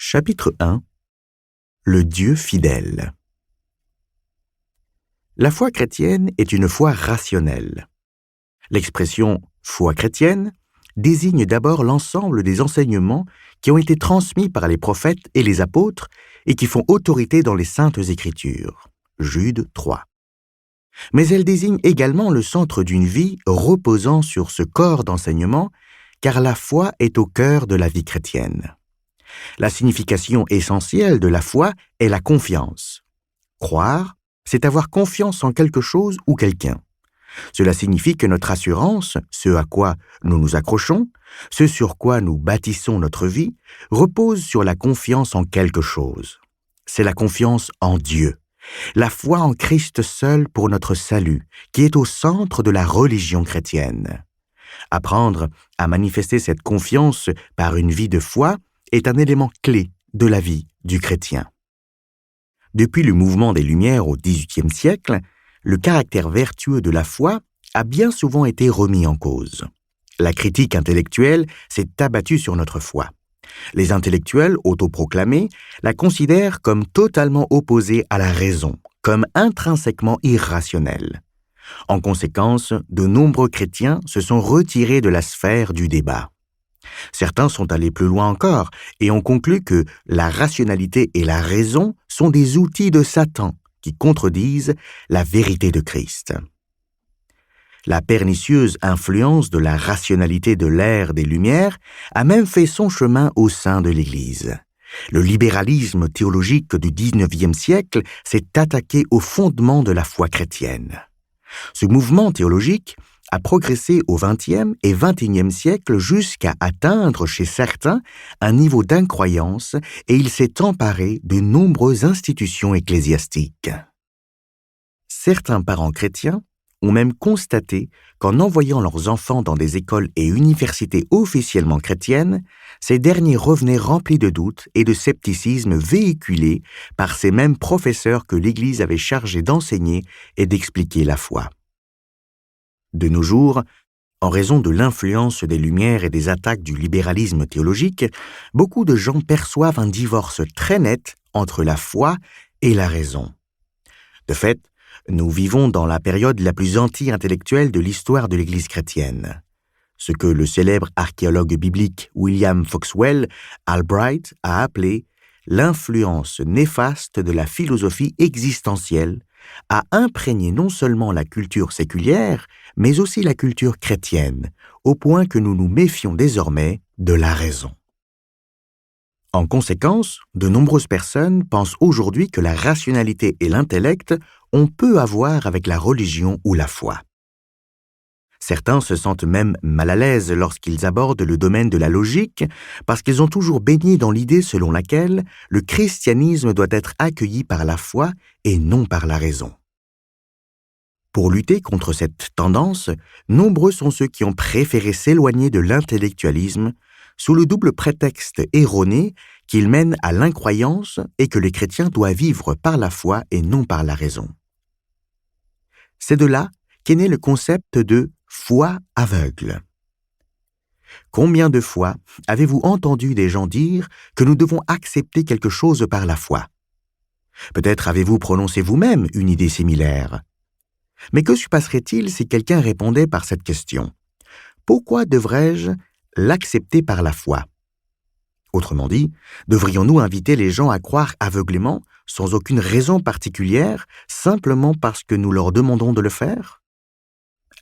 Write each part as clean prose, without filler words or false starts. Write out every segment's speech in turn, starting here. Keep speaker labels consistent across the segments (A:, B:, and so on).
A: Chapitre 1. Le Dieu fidèle. La foi chrétienne est une foi rationnelle. L'expression « foi chrétienne » désigne d'abord l'ensemble des enseignements qui ont été transmis par les prophètes et les apôtres et qui font autorité dans les Saintes Écritures. Jude 3. Mais elle désigne également le centre d'une vie reposant sur ce corps d'enseignement, car la foi est au cœur de la vie chrétienne. La signification essentielle de la foi est la confiance. Croire, c'est avoir confiance en quelque chose ou quelqu'un. Cela signifie que notre assurance, ce à quoi nous nous accrochons, ce sur quoi nous bâtissons notre vie, repose sur la confiance en quelque chose. C'est la confiance en Dieu, la foi en Christ seul pour notre salut, qui est au centre de la religion chrétienne. Apprendre à manifester cette confiance par une vie de foi est un élément clé de la vie du chrétien. Depuis le mouvement des Lumières au XVIIIe siècle, le caractère vertueux de la foi a bien souvent été remis en cause. La critique intellectuelle s'est abattue sur notre foi. Les intellectuels autoproclamés la considèrent comme totalement opposée à la raison, comme intrinsèquement irrationnelle. En conséquence, de nombreux chrétiens se sont retirés de la sphère du débat. Certains sont allés plus loin encore et ont conclu que la rationalité et la raison sont des outils de Satan qui contredisent la vérité de Christ. La pernicieuse influence de la rationalité de l'ère des Lumières a même fait son chemin au sein de l'Église. Le libéralisme théologique du XIXe siècle s'est attaqué aux fondements de la foi chrétienne. Ce mouvement théologique a progressé au XXe et XXIe siècle jusqu'à atteindre chez certains un niveau d'incroyance et il s'est emparé de nombreuses institutions ecclésiastiques. Certains parents chrétiens ont même constaté qu'en envoyant leurs enfants dans des écoles et universités officiellement chrétiennes, ces derniers revenaient remplis de doutes et de scepticisme véhiculés par ces mêmes professeurs que l'Église avait chargés d'enseigner et d'expliquer la foi. De nos jours, en raison de l'influence des Lumières et des attaques du libéralisme théologique, beaucoup de gens perçoivent un divorce très net entre la foi et la raison. De fait, nous vivons dans la période la plus anti-intellectuelle de l'histoire de l'Église chrétienne. Ce que le célèbre archéologue biblique William Foxwell Albright a appelé l'influence néfaste de la philosophie existentielle a imprégné non seulement la culture séculière, mais aussi la culture chrétienne, au point que nous nous méfions désormais de la raison. En conséquence, de nombreuses personnes pensent aujourd'hui que la rationalité et l'intellect ont peu à voir avec la religion ou la foi. Certains se sentent même mal à l'aise lorsqu'ils abordent le domaine de la logique parce qu'ils ont toujours baigné dans l'idée selon laquelle le christianisme doit être accueilli par la foi et non par la raison. Pour lutter contre cette tendance, nombreux sont ceux qui ont préféré s'éloigner de l'intellectualisme sous le double prétexte erroné qu'il mène à l'incroyance et que les chrétiens doivent vivre par la foi et non par la raison. C'est de là qu'est né le concept de foi aveugle. Combien de fois avez-vous entendu des gens dire que nous devons accepter quelque chose par la foi? Peut-être avez-vous prononcé vous-même une idée similaire. Mais que se passerait-il si quelqu'un répondait par cette question? Pourquoi devrais-je l'accepter par la foi? Autrement dit, devrions-nous inviter les gens à croire aveuglément, sans aucune raison particulière, simplement parce que nous leur demandons de le faire?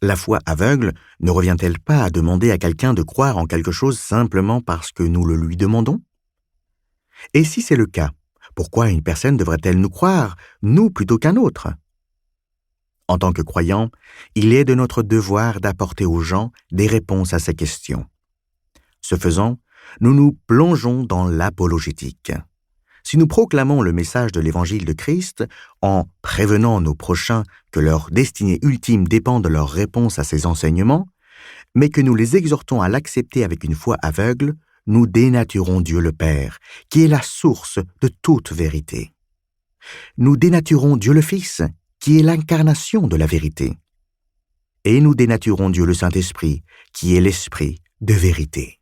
A: La foi aveugle ne revient-elle pas à demander à quelqu'un de croire en quelque chose simplement parce que nous le lui demandons? Et si c'est le cas, pourquoi une personne devrait-elle nous croire, nous plutôt qu'un autre? En tant que croyants, il est de notre devoir d'apporter aux gens des réponses à ces questions. Ce faisant, nous nous plongeons dans l'apologétique. Si nous proclamons le message de l'Évangile de Christ en prévenant nos prochains que leur destinée ultime dépend de leur réponse à ces enseignements, mais que nous les exhortons à l'accepter avec une foi aveugle, nous dénaturons Dieu le Père, qui est la source de toute vérité. Nous dénaturons Dieu le Fils, qui est l'incarnation de la vérité. Et nous dénaturons Dieu le Saint-Esprit, qui est l'Esprit de vérité.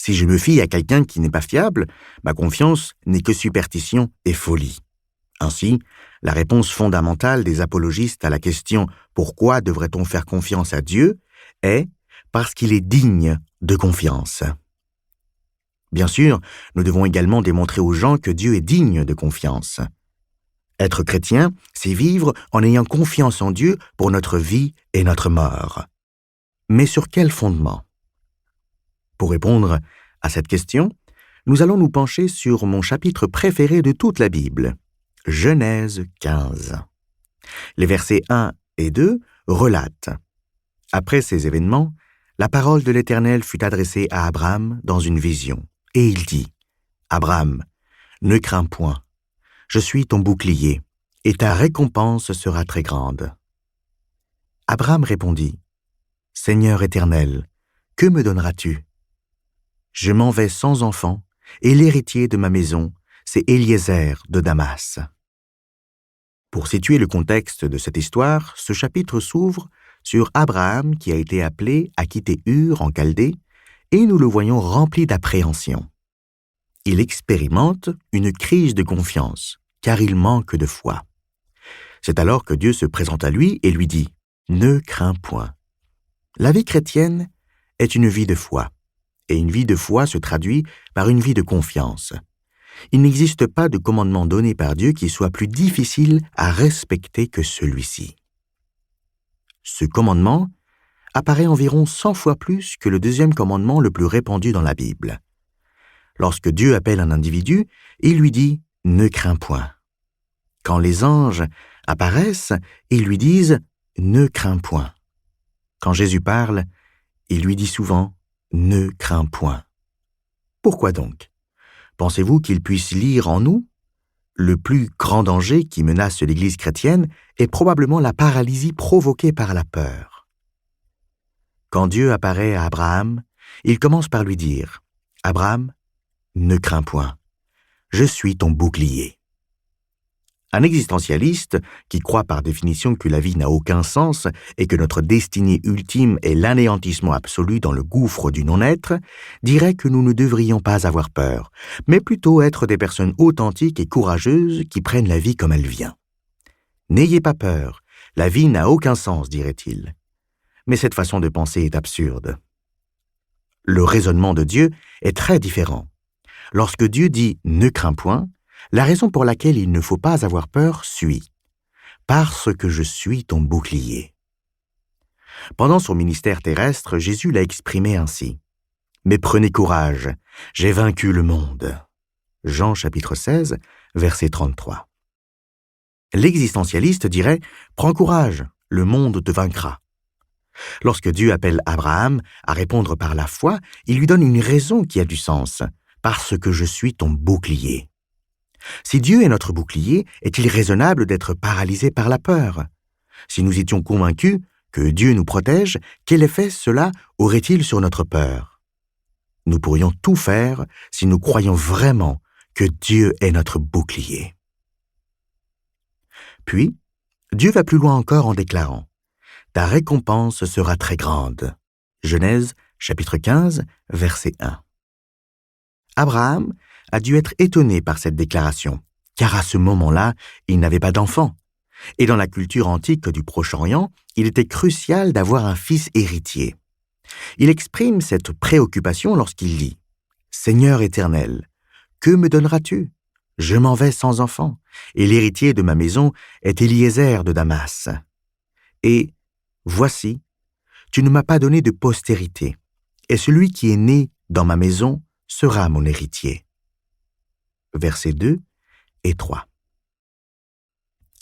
A: Si je me fie à quelqu'un qui n'est pas fiable, ma confiance n'est que superstition et folie. Ainsi, la réponse fondamentale des apologistes à la question « Pourquoi devrait-on faire confiance à Dieu ?» est « Parce qu'il est digne de confiance ». Bien sûr, nous devons également démontrer aux gens que Dieu est digne de confiance. Être chrétien, c'est vivre en ayant confiance en Dieu pour notre vie et notre mort. Mais sur quel fondement? Pour répondre à cette question, nous allons nous pencher sur mon chapitre préféré de toute la Bible, Genèse 15. Les versets 1 et 2 relatent: « Après ces événements, la parole de l'Éternel fut adressée à Abraham dans une vision, et il dit, « Abraham, ne crains point, je suis ton bouclier, et ta récompense sera très grande. » Abraham répondit, « Seigneur Éternel, que me donneras-tu? Je m'en vais sans enfant, et l'héritier de ma maison, c'est Éliézer de Damas. » Pour situer le contexte de cette histoire, ce chapitre s'ouvre sur Abraham qui a été appelé à quitter Ur en Chaldée, et nous le voyons rempli d'appréhension. Il expérimente une crise de confiance, car il manque de foi. C'est alors que Dieu se présente à lui et lui dit « Ne crains point ». La vie chrétienne est une vie de foi, et une vie de foi se traduit par une vie de confiance. Il n'existe pas de commandement donné par Dieu qui soit plus difficile à respecter que celui-ci. Ce commandement apparaît environ 100 fois plus que le deuxième commandement le plus répandu dans la Bible. Lorsque Dieu appelle un individu, il lui dit « Ne crains point ». Quand les anges apparaissent, ils lui disent « Ne crains point ». Quand Jésus parle, il lui dit souvent « Ne crains point ». Pourquoi donc? Pensez-vous qu'il puisse lire en nous? Le plus grand danger qui menace l'Église chrétienne est probablement la paralysie provoquée par la peur. Quand Dieu apparaît à Abraham, il commence par lui dire « Abraham, ne crains point, je suis ton bouclier. » Un existentialiste, qui croit par définition que la vie n'a aucun sens et que notre destinée ultime est l'anéantissement absolu dans le gouffre du non-être, dirait que nous ne devrions pas avoir peur, mais plutôt être des personnes authentiques et courageuses qui prennent la vie comme elle vient. « N'ayez pas peur, la vie n'a aucun sens, dirait-il. » Mais cette façon de penser est absurde. Le raisonnement de Dieu est très différent. Lorsque Dieu dit « ne crains point », la raison pour laquelle il ne faut pas avoir peur suit. Parce que je suis ton bouclier. Pendant son ministère terrestre, Jésus l'a exprimé ainsi. Mais prenez courage, j'ai vaincu le monde. Jean chapitre 16, verset 33. L'existentialiste dirait « Prends courage, le monde te vaincra ». Lorsque Dieu appelle Abraham à répondre par la foi, il lui donne une raison qui a du sens. Parce que je suis ton bouclier. Si Dieu est notre bouclier, est-il raisonnable d'être paralysé par la peur? Si nous étions convaincus que Dieu nous protège, quel effet cela aurait-il sur notre peur? Nous pourrions tout faire si nous croyons vraiment que Dieu est notre bouclier. Puis, Dieu va plus loin encore en déclarant « Ta récompense sera très grande. » Genèse, chapitre 15, verset 1. Abraham a dû être étonné par cette déclaration, car à ce moment-là, il n'avait pas d'enfant. Et dans la culture antique du Proche-Orient, il était crucial d'avoir un fils héritier. Il exprime cette préoccupation lorsqu'il dit « Seigneur Éternel, que me donneras-tu? Je m'en vais sans enfant, et l'héritier de ma maison est Éliézer de Damas. Et voici, tu ne m'as pas donné de postérité, et celui qui est né dans ma maison sera mon héritier. » Versets 2 et 3.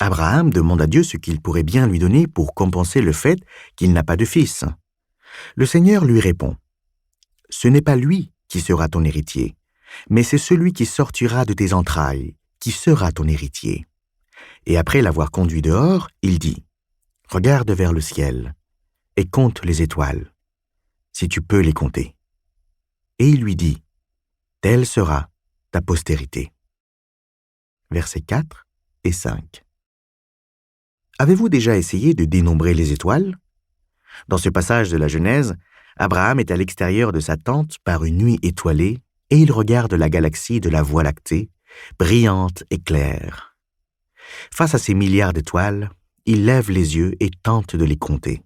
A: Abraham demande à Dieu ce qu'il pourrait bien lui donner pour compenser le fait qu'il n'a pas de fils. Le Seigneur lui répond « Ce n'est pas lui qui sera ton héritier, mais c'est celui qui sortira de tes entrailles, qui sera ton héritier. » Et après l'avoir conduit dehors, il dit « Regarde vers le ciel et compte les étoiles, si tu peux les compter. » Et il lui dit « Telle sera ta postérité. » Versets 4 et 5. Avez-vous déjà essayé de dénombrer les étoiles? Dans ce passage de la Genèse, Abraham est à l'extérieur de sa tente par une nuit étoilée et il regarde la galaxie de la Voie lactée, brillante et claire. Face à ces milliards d'étoiles, il lève les yeux et tente de les compter.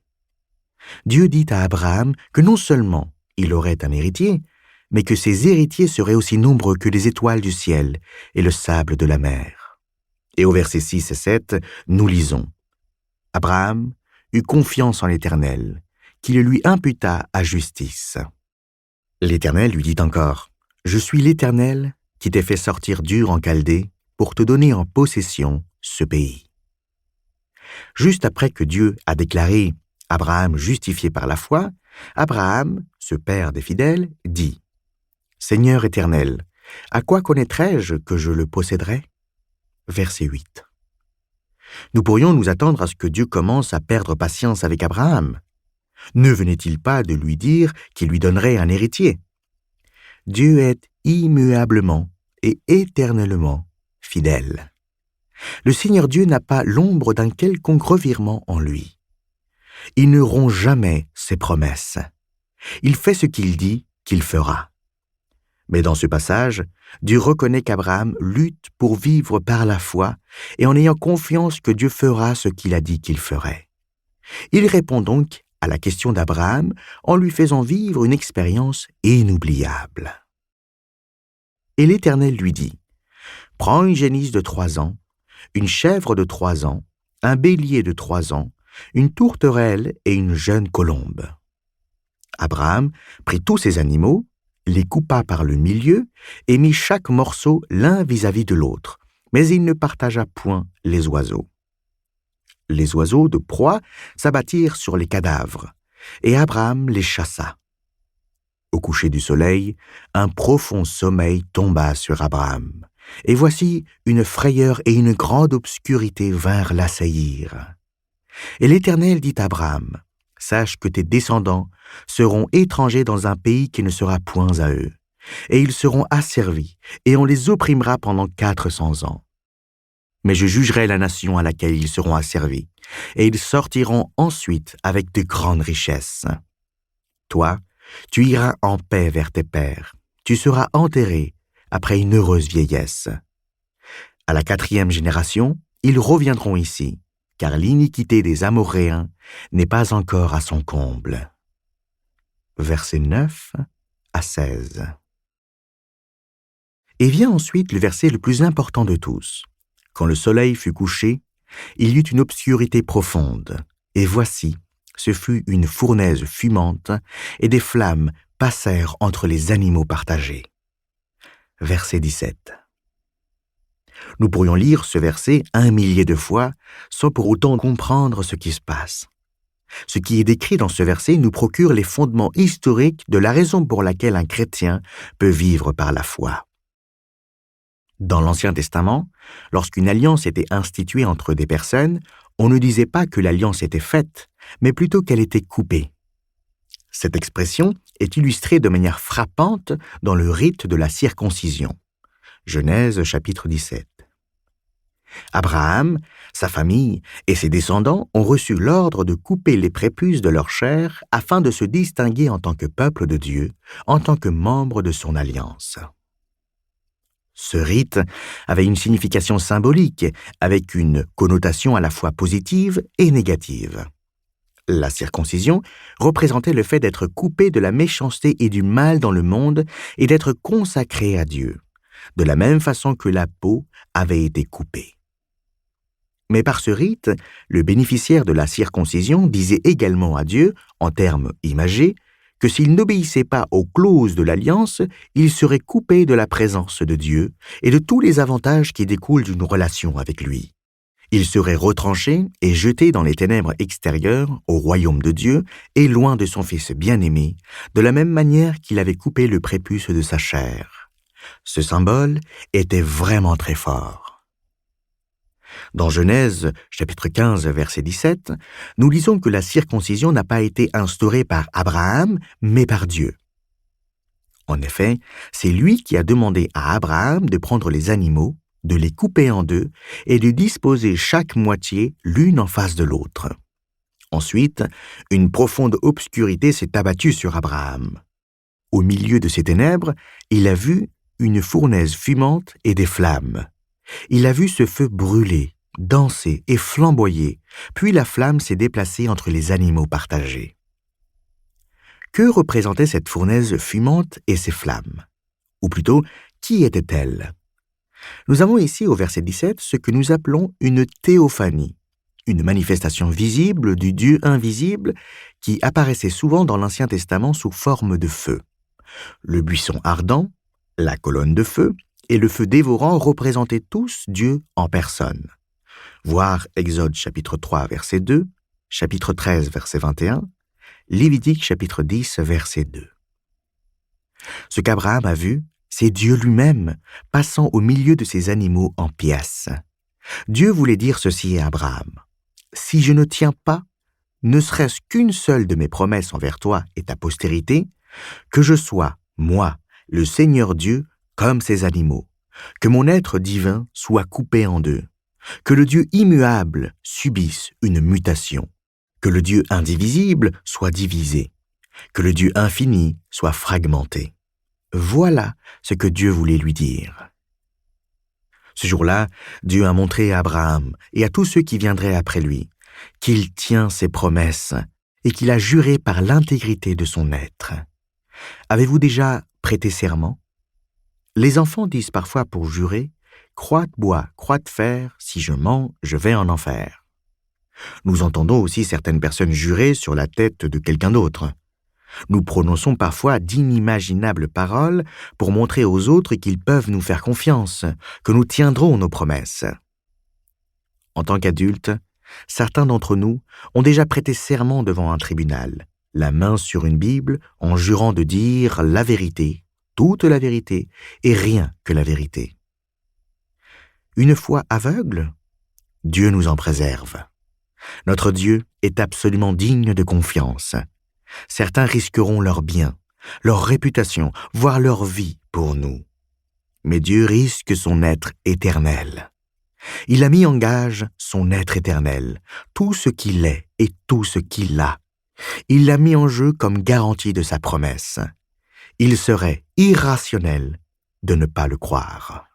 A: Dieu dit à Abraham que non seulement il aurait un héritier, mais que ses héritiers seraient aussi nombreux que les étoiles du ciel et le sable de la mer. Et au versets 6 et 7, nous lisons « Abraham eut confiance en l'Éternel, qui le lui imputa à justice. » L'Éternel lui dit encore « Je suis l'Éternel qui t'ai fait sortir d'Ur en Chaldée pour te donner en possession ce pays. » Juste après que Dieu a déclaré Abraham justifié par la foi, Abraham, ce père des fidèles, dit « Seigneur éternel, à quoi connaîtrai-je que je le posséderai » Verset 8. Nous pourrions nous attendre à ce que Dieu commence à perdre patience avec Abraham. Ne venait-il pas de lui dire qu'il lui donnerait un héritier? Dieu est immuablement et éternellement fidèle. Le Seigneur Dieu n'a pas l'ombre d'un quelconque revirement en lui. Il ne rompt jamais ses promesses. Il fait ce qu'il dit qu'il fera. Mais dans ce passage, Dieu reconnaît qu'Abraham lutte pour vivre par la foi et en ayant confiance que Dieu fera ce qu'il a dit qu'il ferait. Il répond donc à la question d'Abraham en lui faisant vivre une expérience inoubliable. Et l'Éternel lui dit, « Prends une génisse de 3 ans, une chèvre de 3 ans, un bélier de 3 ans, une tourterelle et une jeune colombe. » Abraham prit tous ces animaux, les coupa par le milieu et mit chaque morceau l'un vis-à-vis de l'autre, mais il ne partagea point les oiseaux. Les oiseaux de proie s'abattirent sur les cadavres, et Abraham les chassa. Au coucher du soleil, un profond sommeil tomba sur Abraham, et voici une frayeur et une grande obscurité vinrent l'assaillir. Et l'Éternel dit à Abraham, « Sache que tes descendants seront étrangers dans un pays qui ne sera point à eux, et ils seront asservis, et on les opprimera pendant 400 ans. Mais je jugerai la nation à laquelle ils seront asservis, et ils sortiront ensuite avec de grandes richesses. Toi, tu iras en paix vers tes pères, tu seras enterré après une heureuse vieillesse. À la 4e génération, ils reviendront ici, car l'iniquité des Amoréens n'est pas encore à son comble. » Versets 9 à 16. Et vient ensuite le verset le plus important de tous. Quand le soleil fut couché, il y eut une obscurité profonde, et voici, ce fut une fournaise fumante, et des flammes passèrent entre les animaux partagés. Verset 17. Nous pourrions lire ce verset 1 millier de fois sans pour autant comprendre ce qui se passe. Ce qui est décrit dans ce verset nous procure les fondements historiques de la raison pour laquelle un chrétien peut vivre par la foi. Dans l'Ancien Testament, lorsqu'une alliance était instituée entre des personnes, on ne disait pas que l'alliance était faite, mais plutôt qu'elle était coupée. Cette expression est illustrée de manière frappante dans le rite de la circoncision. Genèse chapitre 17. Abraham, sa famille et ses descendants ont reçu l'ordre de couper les prépuces de leur chair afin de se distinguer en tant que peuple de Dieu, en tant que membres de son alliance. Ce rite avait une signification symbolique, avec une connotation à la fois positive et négative. La circoncision représentait le fait d'être coupé de la méchanceté et du mal dans le monde et d'être consacré à Dieu, de la même façon que la peau avait été coupée. Mais par ce rite, le bénéficiaire de la circoncision disait également à Dieu, en termes imagés, que s'il n'obéissait pas aux clauses de l'alliance, il serait coupé de la présence de Dieu et de tous les avantages qui découlent d'une relation avec lui. Il serait retranché et jeté dans les ténèbres extérieures au royaume de Dieu et loin de son Fils bien-aimé, de la même manière qu'il avait coupé le prépuce de sa chair. Ce symbole était vraiment très fort. Dans Genèse, chapitre 15, verset 17, nous lisons que la circoncision n'a pas été instaurée par Abraham, mais par Dieu. En effet, c'est lui qui a demandé à Abraham de prendre les animaux, de les couper en deux et de disposer chaque moitié l'une en face de l'autre. Ensuite, une profonde obscurité s'est abattue sur Abraham. Au milieu de ces ténèbres, il a vu une fournaise fumante et des flammes. Il a vu ce feu brûler, danser et flamboyer, puis la flamme s'est déplacée entre les animaux partagés. Que représentait cette fournaise fumante et ces flammes? Ou plutôt, qui était-elle? Nous avons ici au verset 17 ce que nous appelons une théophanie, une manifestation visible du Dieu invisible qui apparaissait souvent dans l'Ancien Testament sous forme de feu. Le buisson ardent, la colonne de feu et le feu dévorant représentaient tous Dieu en personne. Voir Exode chapitre 3 verset 2, chapitre 13 verset 21, Lévitique chapitre 10 verset 2. Ce qu'Abraham a vu, c'est Dieu lui-même passant au milieu de ces animaux en pièces. Dieu voulait dire ceci à Abraham. « Si je ne tiens pas, ne serait-ce qu'une seule de mes promesses envers toi et ta postérité, que je sois, moi, le Seigneur Dieu, comme ces animaux, que mon être divin soit coupé en deux, que le Dieu immuable subisse une mutation, que le Dieu indivisible soit divisé, que le Dieu infini soit fragmenté. » Voilà ce que Dieu voulait lui dire. Ce jour-là, Dieu a montré à Abraham et à tous ceux qui viendraient après lui qu'il tient ses promesses et qu'il a juré par l'intégrité de son être. Avez-vous déjà prêté serment? Les enfants disent parfois pour jurer « Croix de bois, croix de fer, si je mens, je vais en enfer ». Nous entendons aussi certaines personnes jurer sur la tête de quelqu'un d'autre. Nous prononçons parfois d'inimaginables paroles pour montrer aux autres qu'ils peuvent nous faire confiance, que nous tiendrons nos promesses. En tant qu'adultes, certains d'entre nous ont déjà prêté serment devant un tribunal, la main sur une Bible, en jurant de dire la vérité, toute la vérité et rien que la vérité. Une foi aveugle? Dieu nous en préserve. Notre Dieu est absolument digne de confiance. Certains risqueront leur bien, leur réputation, voire leur vie pour nous. Mais Dieu risque son être éternel. Il a mis en gage son être éternel, tout ce qu'il est et tout ce qu'il a. Il l'a mis en jeu comme garantie de sa promesse. Il serait irrationnel de ne pas le croire.